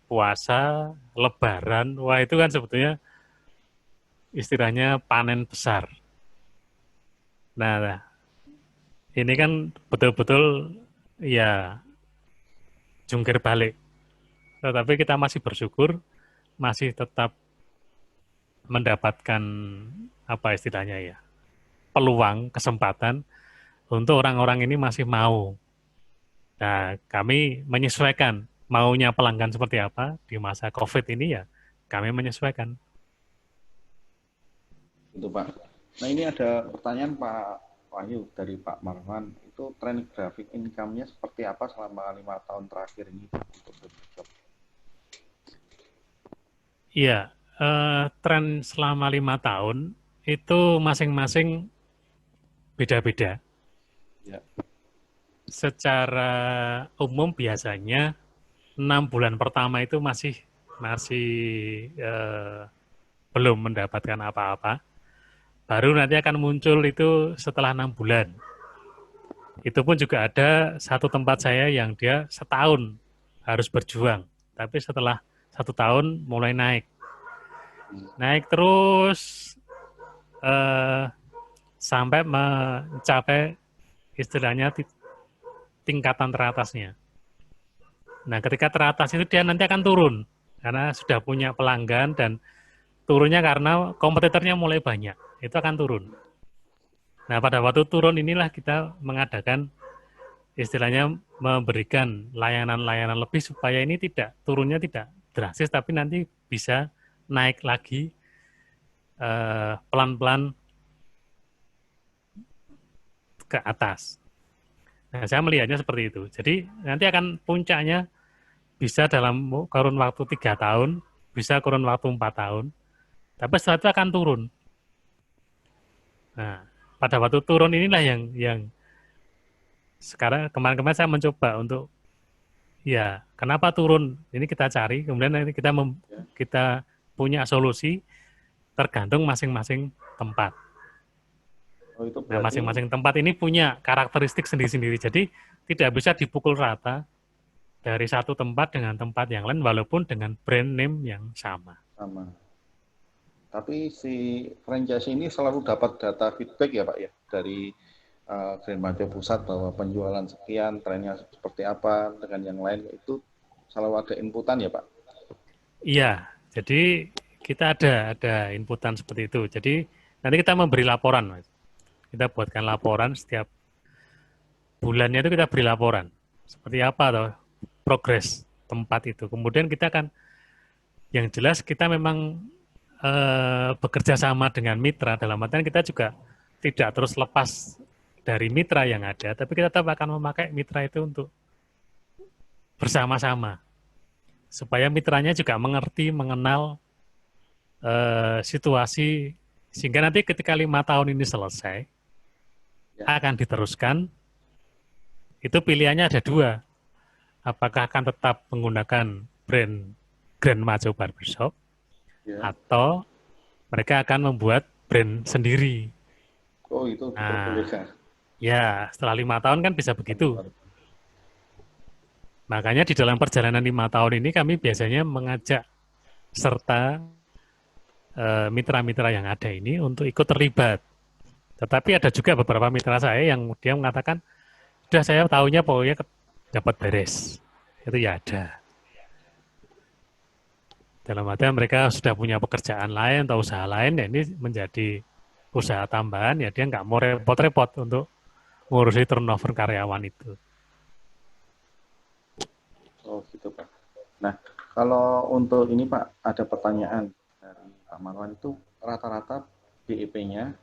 puasa, lebaran. Wah, itu kan sebetulnya istilahnya panen besar. Nah, ini kan betul-betul ya jungkir balik. Tetapi kita masih bersyukur, masih tetap mendapatkan apa istilahnya ya, peluang, kesempatan untuk orang-orang ini masih mau. Nah, kami menyesuaikan maunya pelanggan seperti apa di masa COVID ini ya, kami menyesuaikan. itu Pak. Nah ini ada pertanyaan Pak Wahyu dari Pak Marwan. Itu tren grafik income-nya seperti apa selama 5 tahun terakhir ini Pak, untuk barbershop? Iya, tren selama 5 tahun itu masing-masing beda-beda. Ya. Secara umum biasanya 6 bulan pertama itu masih masih eh, belum mendapatkan apa-apa. Baru nanti akan muncul itu setelah 6 bulan. Itu pun juga ada satu tempat saya yang dia setahun harus berjuang, tapi setelah 1 tahun mulai naik, naik terus eh, sampai mencapai istilahnya tingkatan teratasnya. Nah, ketika teratas itu dia nanti akan turun karena sudah punya pelanggan dan turunnya karena kompetitornya mulai banyak, itu akan turun. Nah, pada waktu turun inilah kita mengadakan istilahnya memberikan layanan-layanan lebih supaya ini tidak turunnya tidak drastis tapi nanti bisa naik lagi pelan-pelan ke atas. Nah, saya melihatnya seperti itu. Jadi nanti akan puncaknya bisa dalam kurun waktu 3 tahun, bisa kurun waktu 4 tahun, tapi setelah itu akan turun. Nah, pada waktu turun inilah yang sekarang kemarin-kemarin saya mencoba untuk ya kenapa turun ini kita cari, kemudian nanti kita punya solusi tergantung masing-masing tempat. Oh, itu Nah, berarti masing-masing tempat ini punya karakteristik sendiri-sendiri. Jadi tidak bisa dipukul rata dari satu tempat dengan tempat yang lain walaupun dengan brand name yang sama. sama. Tapi si franchise ini selalu dapat data feedback ya Pak ya dari Grand Majo Pusat bahwa penjualan sekian, trennya seperti apa dengan yang lain itu selalu ada inputan ya Pak? Iya, jadi kita ada inputan seperti itu. Jadi nanti kita memberi laporan, Mas. Kita buatkan laporan setiap bulannya itu kita beri laporan. Seperti apa atau progres tempat itu. Kemudian kita akan yang jelas kita memang bekerja sama dengan mitra, dalam artian kita juga tidak terus lepas dari mitra yang ada, tapi kita tetap akan memakai mitra itu untuk bersama-sama, supaya mitranya juga mengerti, mengenal situasi, sehingga nanti ketika 5 tahun ini selesai, Ya. akan diteruskan, itu pilihannya ada dua, apakah akan tetap menggunakan brand Grand Majo Barbershop, Ya. atau mereka akan membuat brand sendiri. Oh itu diperbolehkan. Ya, setelah 5 tahun kan bisa begitu. Makanya di dalam perjalanan 5 tahun ini kami biasanya mengajak serta mitra-mitra yang ada ini untuk ikut terlibat. Tetapi ada juga beberapa mitra saya yang dia mengatakan, sudah saya tahunya pokoknya dapat beres. Itu ya ada. Dalam artian mereka sudah punya pekerjaan lain atau usaha lain, ya ini menjadi usaha tambahan, ya dia nggak mau repot-repot untuk ngurusi turnover karyawan itu. Oh gitu Pak. Nah, kalau untuk ini Pak, ada pertanyaan dari Pak Marwan itu rata-rata BEP-nya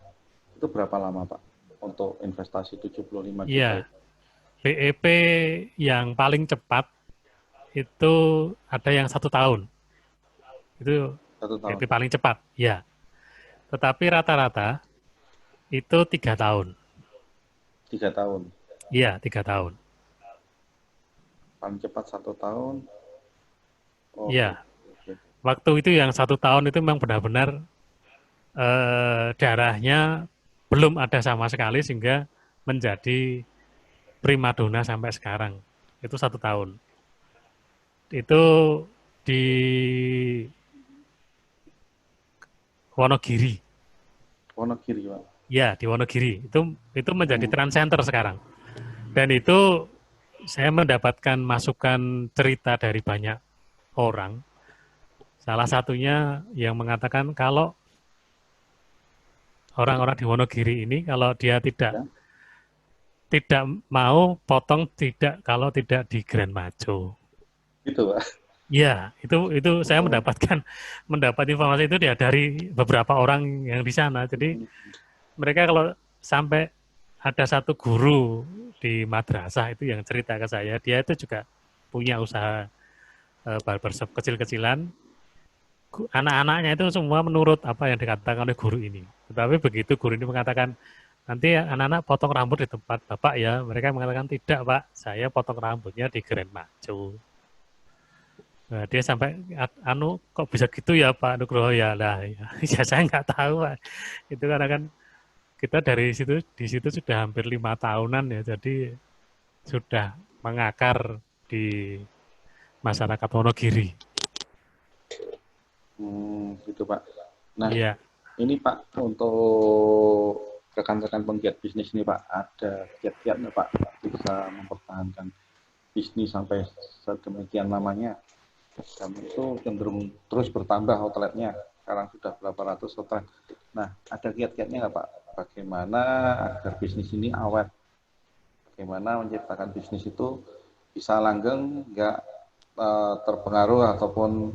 itu berapa lama Pak untuk investasi 75 juta Iya, itu? BEP yang paling cepat itu ada yang 1 tahun, itu 1 tahun, BEP paling cepat, ya. Tetapi rata-rata itu 3 tahun, 3 tahun. iya 3 tahun, Paling cepat 1 tahun. Oke, iya. oke. Waktu itu yang 1 tahun itu memang benar-benar darahnya belum ada sama sekali sehingga menjadi primadona sampai sekarang. Itu 1 tahun. Itu di Wonogiri. Wonogiri Pak. Ya, di Wonogiri. Itu menjadi Hmm, trend center sekarang. Dan itu saya mendapatkan masukan cerita dari banyak orang. Salah satunya yang mengatakan kalau orang-orang di Wonogiri ini kalau dia tidak ya, tidak mau potong tidak kalau tidak di Grand Majo. gitu Pak. Ya, itu saya Oh, mendapat informasi itu dia dari beberapa orang yang di sana. Jadi hmm, mereka kalau sampai ada satu guru di madrasah itu yang cerita ke saya, dia itu juga punya usaha barbershop kecil-kecilan. Anak-anaknya itu semua menurut apa yang dikatakan oleh guru ini. Tetapi begitu guru ini mengatakan, nanti anak-anak potong rambut di tempat Bapak ya, mereka mengatakan tidak Pak, saya potong rambutnya di Grand Majo. Nah, dia sampai anu kok bisa gitu ya Pak Nugroho ya lah ya, ya saya nggak tahu Pak. Itu karena kan kita dari situ di situ sudah hampir 5 tahunan ya, jadi sudah mengakar di masyarakat Wonogiri. gitu Pak. Nah, Iya, ini Pak untuk rekan-rekan penggiat bisnis ini Pak, ada kiat-kiat nggak Pak bisa mempertahankan bisnis sampai sedemikian lamanya? Dan itu cenderung terus bertambah outletnya. Sekarang sudah berapa ratus outlet. Nah, ada kiat-kiatnya nggak Pak? Bagaimana agar bisnis ini awet? Bagaimana menciptakan bisnis itu bisa langgeng, nggak terpengaruh ataupun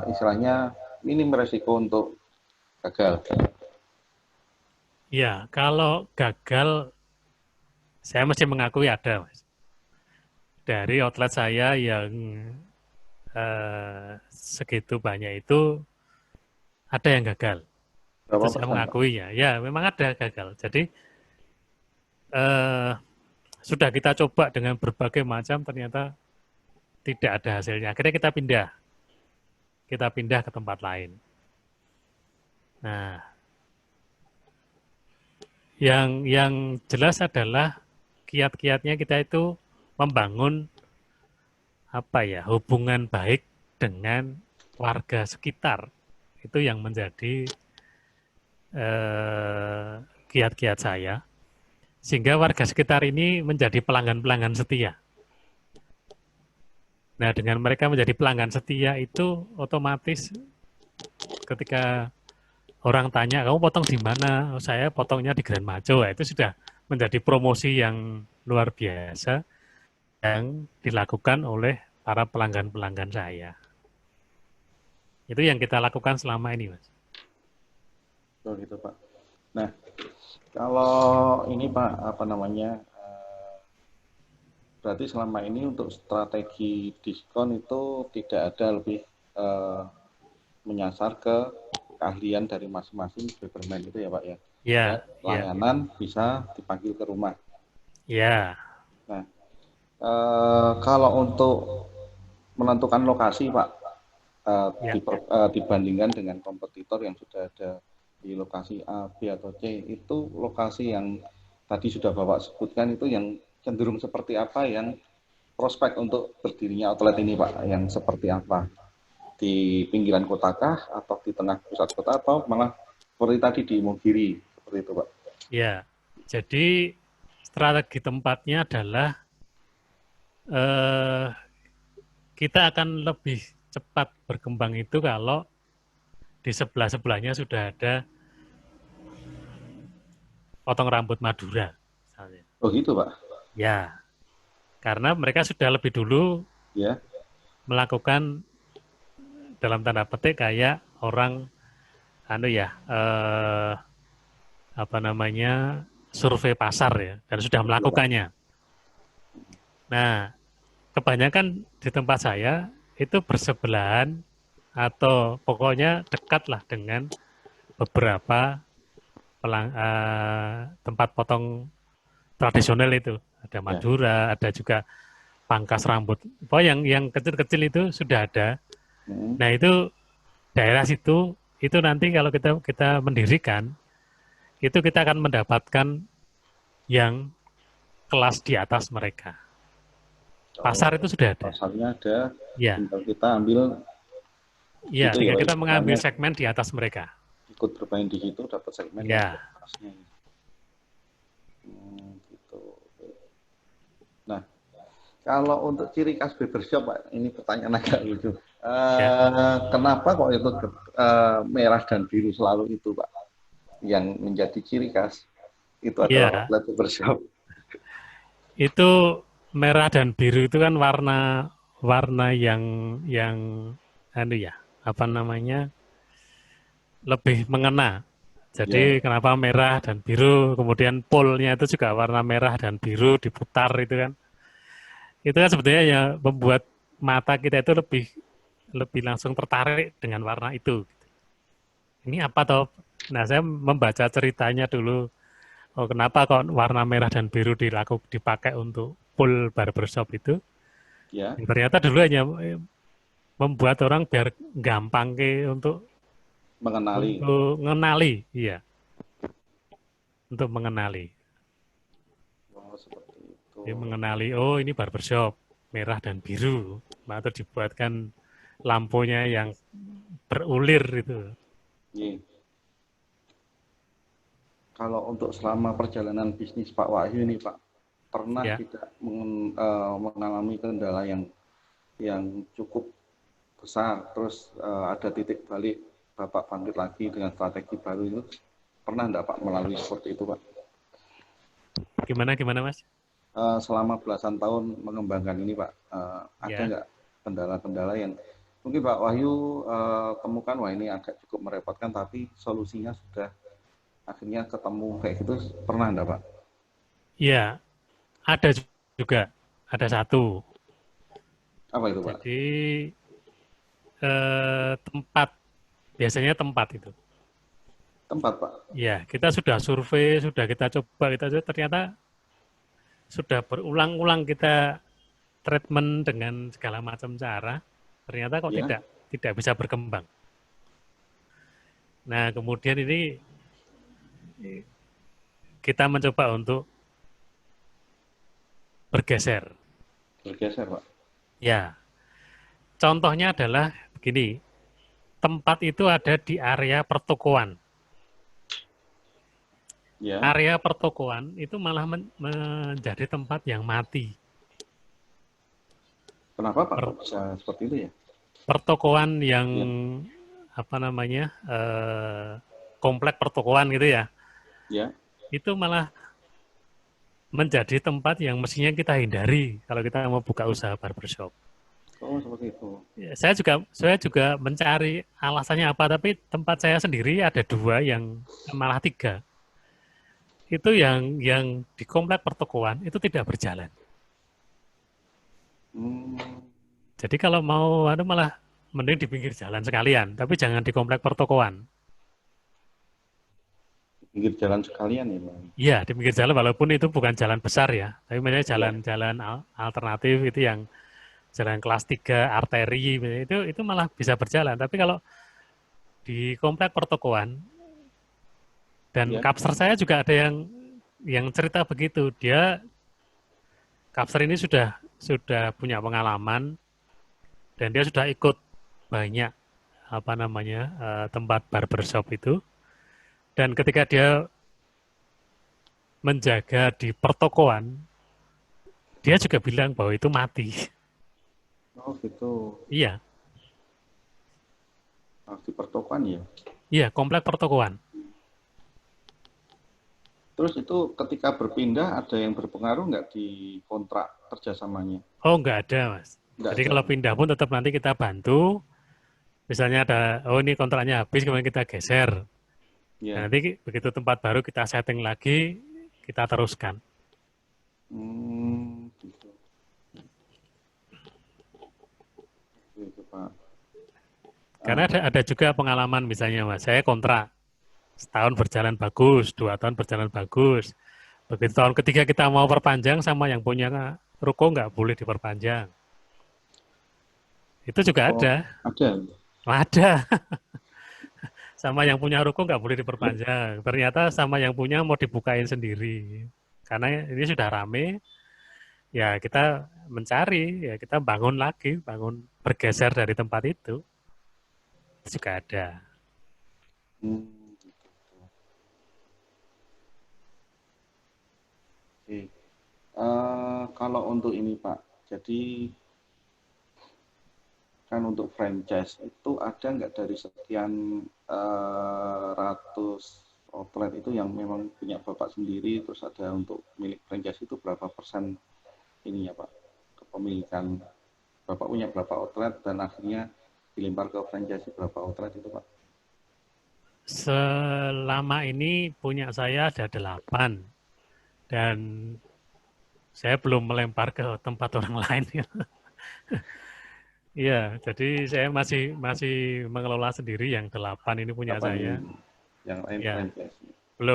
istilahnya minim resiko untuk gagal. iya. Kalau gagal, saya mesti mengakui ada, Mas. Dari outlet saya yang segitu banyak itu ada yang gagal. Itu Berapa saya persen Pak? mengakuinya. Ya, memang ada gagal. Jadi eh, sudah kita coba dengan berbagai macam, ternyata tidak ada hasilnya. Akhirnya kita pindah ke tempat lain. Nah, yang jelas adalah kiat-kiatnya kita itu membangun apa ya hubungan baik dengan warga sekitar. Itu yang menjadi kiat-kiat saya, sehingga warga sekitar ini menjadi pelanggan-pelanggan setia. Nah, dengan mereka menjadi pelanggan setia itu otomatis ketika orang tanya, kamu potong di mana? Oh, saya potongnya di Grand Majo. Nah, itu sudah menjadi promosi yang luar biasa yang dilakukan oleh para pelanggan-pelanggan saya. Itu yang kita lakukan selama ini, Mas. Oh gitu Pak. Nah, kalau ini Pak, apa namanya, berarti selama ini untuk strategi diskon itu tidak ada lebih eh, menyasar ke keahlian dari masing-masing Superman itu ya Pak ya. Ya, Ya, ya, layanan bisa dipanggil ke rumah. ya, Nah, kalau untuk menentukan lokasi Pak, ya. dibandingkan dengan kompetitor yang sudah ada di lokasi A, B atau C, itu lokasi yang tadi sudah Bapak sebutkan itu yang cenderung seperti apa, yang prospek untuk berdirinya outlet ini Pak, yang seperti apa? Di pinggiran kota kah, atau di tengah pusat kota, atau malah seperti tadi di Imogiri, seperti itu Pak? Ya, jadi strategi tempatnya adalah eh, kita akan lebih cepat berkembang itu kalau di sebelah-sebelahnya sudah ada potong rambut Madura. Misalnya. Oh gitu Pak. Ya, karena mereka sudah lebih dulu Ya. melakukan dalam tanda petik kayak orang anu ya apa namanya survei pasar ya dan sudah melakukannya. Nah, kebanyakan di tempat saya itu bersebelahan atau pokoknya dekatlah dengan beberapa tempat potong tradisional itu. Ada Madura, ada juga pangkas rambut. Pokoknya yang kecil-kecil itu sudah ada. Nah itu daerah situ itu nanti kalau kita mendirikan itu kita akan mendapatkan yang kelas di atas mereka. Pasar itu sudah ada. Pasarnya ada. Ya. Tinggal kita ambil. Ya, gitu tinggal kita mengambil segmen di atas mereka. Ikut bermain di situ dapat segmen. Ya. Gitu. Nah, kalau untuk ciri khas barbershop, Pak, ini pertanyaan agak lucu. Kenapa kok itu merah dan biru selalu itu, Pak? Yang menjadi ciri khas itu adalah outlet barbershop. Itu merah dan biru itu kan warna yang anu ya, apa namanya? Lebih mengena. Jadi kenapa merah dan biru, kemudian polnya itu juga warna merah dan biru diputar itu kan. Itu kan sebetulnya ya membuat mata kita itu lebih langsung tertarik dengan warna itu. Ini apa toh? Nah, saya membaca ceritanya dulu. Oh, kenapa kok warna merah dan biru dipakai untuk full barbershop itu? Ya. Ternyata dulu hanya membuat orang biar gampang untuk mengenali, iya. Untuk mengenali. Oh, seperti itu. Dia mengenali, oh ini barbershop, merah dan biru. Atau dibuatkan lampunya yang berulir itu. Iya. Kalau untuk selama perjalanan bisnis Pak Wahyu ini, Pak, pernah tidak mengalami kendala yang cukup besar, terus ada titik balik Bapak bangkit lagi dengan strategi baru itu, pernah enggak Pak melalui seperti itu, Pak? Gimana Mas? Selama belasan tahun mengembangkan ini, Pak, ada enggak kendala-kendala yang mungkin Pak Wahyu temukan, wah ini agak cukup merepotkan, tapi solusinya sudah akhirnya ketemu kayak gitu, pernah enggak Pak? Iya, ada juga, ada satu. Apa itu Pak? Jadi biasanya tempat itu. Tempat Pak? Ya, kita sudah survei, sudah kita coba, ternyata sudah berulang-ulang kita treatment dengan segala macam cara, ternyata kok tidak bisa berkembang. Nah, kemudian ini kita mencoba untuk bergeser. Bergeser, Pak? Ya. Contohnya adalah begini, tempat itu ada di area pertokoan. Ya. Area pertokoan itu malah menjadi tempat yang mati. Kenapa Pak bisa seperti itu ya? Pertokoan yang apa namanya komplek pertokoan gitu ya? Ya. Itu malah menjadi tempat yang mestinya kita hindari kalau kita mau buka usaha barbershop. Oh, seperti itu. Ya, saya juga mencari alasannya apa, tapi tempat saya sendiri ada 2 yang malah 3. Itu yang di komplek pertokoan itu tidak berjalan. Jadi kalau mau malah mending di pinggir jalan sekalian, tapi jangan di komplek pertokoan. Di pinggir jalan sekalian ya, Bang? Iya, di pinggir jalan walaupun itu bukan jalan besar ya, tapi misalnya jalan-jalan alternatif itu yang jalan kelas 3, arteri, itu malah bisa berjalan. Tapi kalau di komplek pertokoan, dan kapser saya juga ada yang cerita begitu. Dia kapser ini sudah punya pengalaman dan dia sudah ikut banyak tempat barbershop itu. Dan ketika dia menjaga di pertokoan, dia juga bilang bahwa itu mati. Oh gitu. Iya. Di pertokoan ya. Iya, komplek pertokoan. Terus itu ketika berpindah ada yang berpengaruh nggak di kontrak kerjasamanya? Oh, nggak ada, Mas. Nggak Jadi ada. kalau pindah pun tetap nanti kita bantu. Misalnya ada, oh ini kontraknya habis, kemudian kita geser. Nah, Ya. nanti begitu tempat baru kita setting lagi, kita teruskan. Gitu. Gitu, Pak. Karena ada juga pengalaman misalnya, Mas, saya kontrak setahun berjalan bagus, 2 tahun berjalan bagus. Begitu tahun ketiga kita mau perpanjang sama yang punya ruko nggak boleh diperpanjang. Itu juga Oh, ada. ada. Ada. Sama yang punya ruko nggak boleh diperpanjang. Ternyata sama yang punya mau dibukain sendiri. Karena ini sudah rame, ya kita mencari, ya kita bangun lagi, bangun bergeser dari tempat itu juga ada. Hmm, gitu. Oke. Kalau untuk ini Pak, jadi kan untuk franchise itu ada nggak dari sekian ratus outlet itu yang memang punya Bapak sendiri, terus ada untuk milik franchise itu berapa persen ini ya Pak, kepemilikan Bapak punya berapa outlet dan akhirnya dilempar ke franchise berapa outlet itu Pak? Selama ini punya saya ada 8 dan saya belum melempar ke tempat orang lain. Iya, jadi saya masih masih mengelola sendiri yang 8 ini punya Apa saya. ini yang lain Ya, franchise?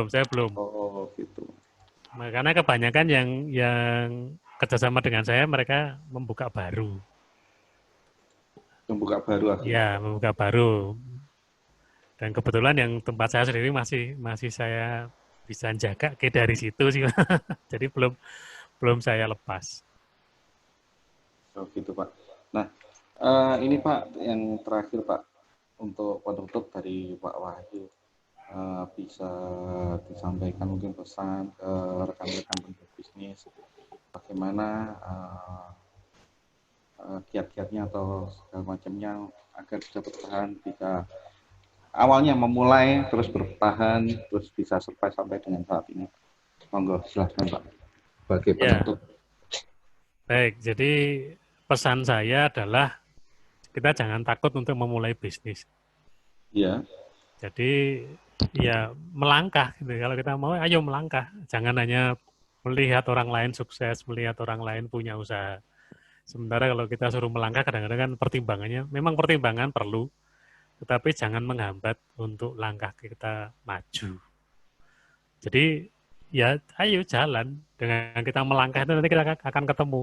saya belum. Oh gitu. Karena kebanyakan yang kerjasama dengan saya mereka membuka baru. Membuka baru akhirnya. Ya, membuka baru. Dan kebetulan yang tempat saya sendiri masih masih saya bisa jaga ke dari situ sih. Jadi belum belum saya lepas. Oh gitu Pak. Nah, ini Pak yang terakhir Pak untuk penutup dari Pak Wahyu, bisa disampaikan mungkin pesan ke rekan-rekan bisnis bagaimana kiat-kiatnya atau segala macamnya agar bisa bertahan jika awalnya memulai terus bertahan terus bisa survive sampai dengan saat ini. Monggo silahkan Pak sebagai Ya, penutup. baik. Jadi pesan saya adalah kita jangan takut untuk memulai bisnis. Ya, Jadi ya melangkah gitu. Kalau kita mau ayo melangkah. Jangan hanya melihat orang lain sukses, melihat orang lain punya usaha. Sementara kalau kita suruh melangkah kadang-kadang kan pertimbangannya memang pertimbangan perlu, tetapi jangan menghambat untuk langkah kita maju. Jadi ya ayo jalan. Dengan kita melangkah itu nanti kita akan ketemu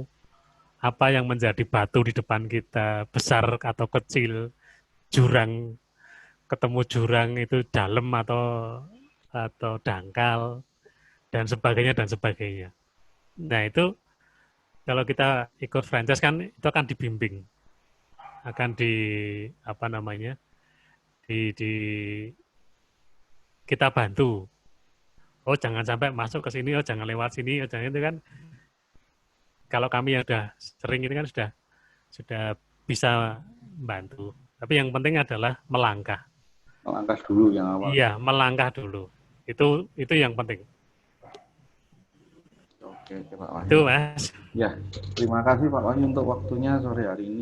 apa yang menjadi batu di depan kita, besar atau kecil, jurang, ketemu jurang itu dalam atau dangkal dan sebagainya dan sebagainya. Nah, itu kalau kita ikut franchise kan itu akan dibimbing, akan di apa namanya? Di kita bantu. Oh, jangan sampai masuk ke sini, oh jangan lewat sini, oh jangan itu kan kalau kami yang sudah sering itu kan sudah bisa membantu. Tapi yang penting adalah melangkah. langkah dulu yang awal. Iya, melangkah dulu. Itu yang penting. Oke, Pak Wahyu. Itu, Mas. Ya, terima kasih Pak Wahyu untuk waktunya sore hari ini.